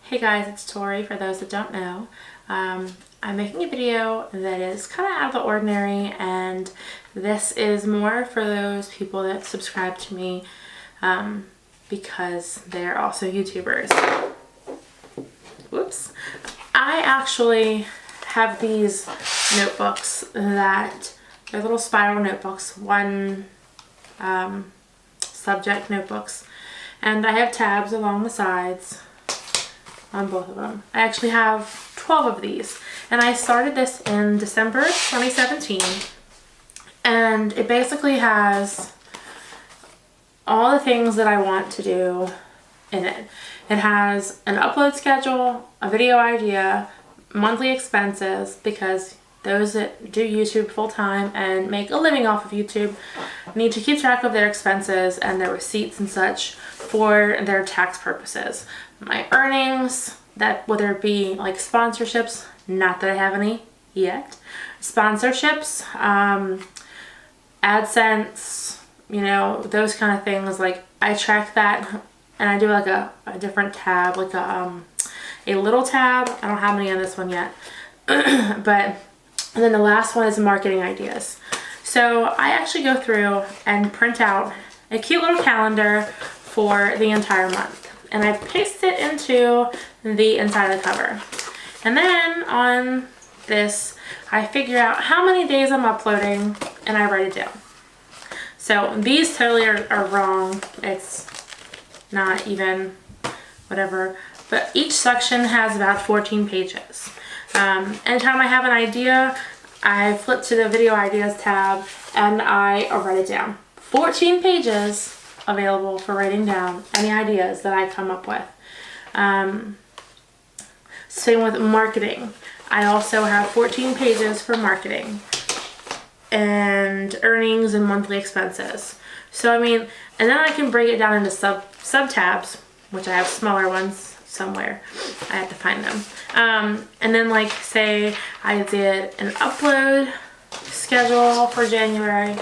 Hey guys, it's Tori for those that don't know. I'm making a video that is kind of out of the ordinary, and this is more for those people that subscribe to me because they're also YouTubers. Whoops. I actually have these notebooks that they're little spiral notebooks, one subject notebooks, and I have tabs along the sides on both of them. I actually have 12 of these, and I started this in December 2017, and it basically has all the things that I want to do in it. It has an upload schedule, a video idea, monthly expenses, because those that do YouTube full-time and make a living off of YouTube need to keep track of their expenses and their receipts and such for their tax purposes. My earnings, that whether it be like sponsorships, not that I have any yet, sponsorships, AdSense, you know, those kind of things, like I track that, and I do like a different tab, like a little tab. I don't have any on this one yet, but and then the last one is marketing ideas. So I actually go through and print out a cute little calendar for the entire month, and I paste it into the inside of the cover. And then on this, I figure out how many days I'm uploading, and I write it down. So these totally are wrong. It's not even whatever, but each section has about 14 pages. Anytime I have an idea, I flip to the video ideas tab and I write it down. 14 pages available for writing down any ideas that I come up with. Same with marketing. I also have 14 pages for marketing and earnings and monthly expenses. So I mean, and then I can break it down into sub tabs, which I have smaller ones somewhere. I have to find them. And then, like, say I did an upload schedule for January.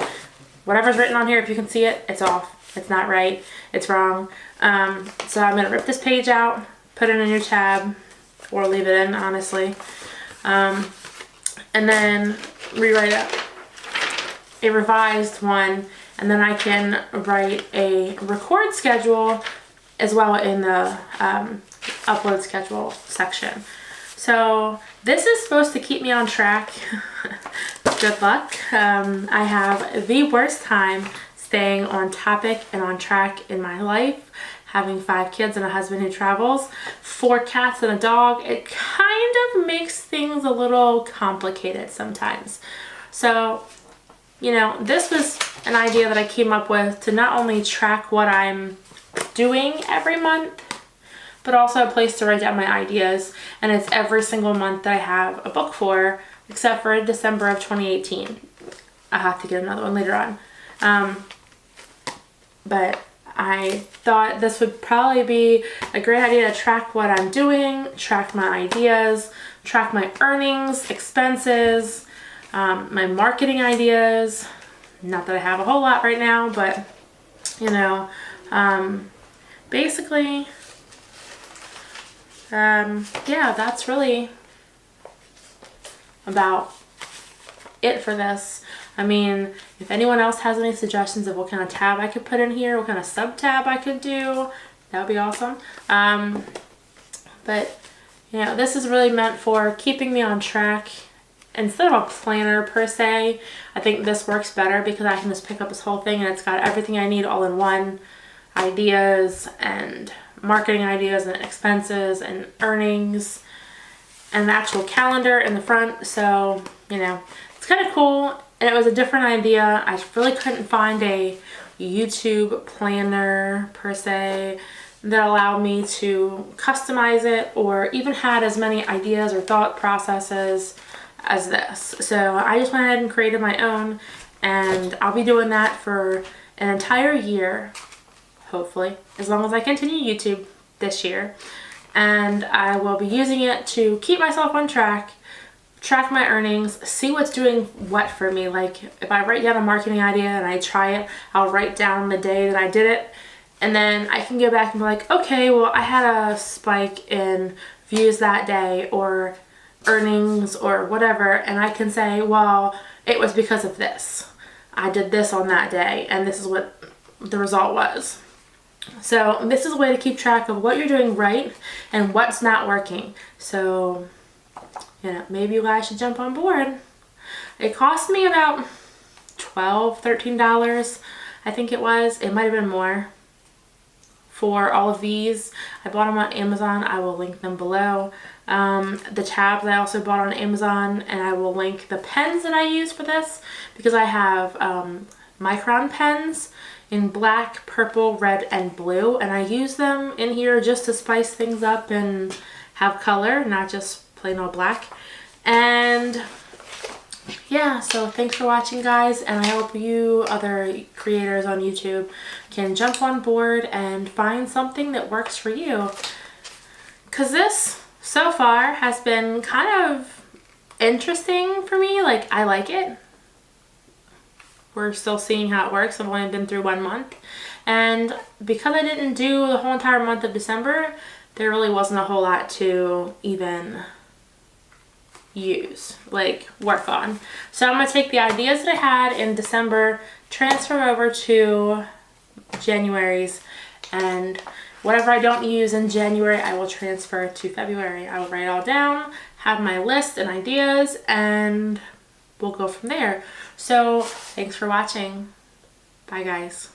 Whatever's written on here, if you can see it, it's off. It's not right. It's wrong. So I'm gonna rip this page out, put in a new tab, or leave it in, honestly. And then rewrite a revised one, and then I can write a record schedule as well in the upload schedule section. So this is supposed to keep me on track. Good luck. I have the worst time staying on topic and on track in my life. Having 5 kids and a husband who travels, 4 cats and a dog, it kind of makes things a little complicated sometimes. So, you know, this was an idea that I came up with to not only track what I'm doing every month, but also a place to write down my ideas. And it's every single month that I have a book for, except for December of 2018. I'll have to get another one later on. But I thought this would probably be a great idea to track what I'm doing, track my ideas, track my earnings, expenses, my marketing ideas. Not that I have a whole lot right now, but you know, basically, yeah, that's really about it for this. I mean, if anyone else has any suggestions of what kind of tab I could put in here, what kind of sub tab I could do, that would be awesome. But you know, this is really meant for keeping me on track. Instead of a planner per se, I think this works better because I can just pick up this whole thing and it's got everything I need all in one. Ideas and marketing ideas and expenses and earnings and the actual calendar in the front. So, you know, it's kind of cool, and it was a different idea. I really couldn't find a YouTube planner per se that allowed me to customize it or even had as many ideas or thought processes as this. So I just went ahead and created my own, and I'll be doing that for an entire year, hopefully, as long as I continue YouTube this year. And I will be using it to keep myself on track, track my earnings, see what's doing what for me. Like if I write down a marketing idea and I try it, I'll write down the day that I did it And then I can go back and be like, okay, well, I had a spike in views that day or earnings or whatever, and I can say, well, it was because of this. I did this on that day, and this is what the result was. So this is a way to keep track of what you're doing right and what's not working. So, you know, maybe you guys should jump on board. It cost me about $12, $13, I think it was. It might have been more for all of these. I bought them on Amazon. I will link them below. The tabs I also bought on Amazon, and I will link the pens that I use for this, because I have micron pens in black, purple, red, and blue, and I use them in here just to spice things up and have color, not just plain old black. And yeah, so thanks for watching, guys, and I hope you other creators on YouTube can jump on board and find something that works for you, because this so far has been kind of interesting for me. Like, I like it. We're still seeing how it works. I've only been through 1 month, and because I didn't do the whole entire month of December, there really wasn't a whole lot to even use, like work on. So I'm going to take the ideas that I had in December, transfer over to January's, and whatever I don't use in January, I will transfer to February. I will write it all down, have my list and ideas, and we'll go from there. So thanks for watching. Bye, guys.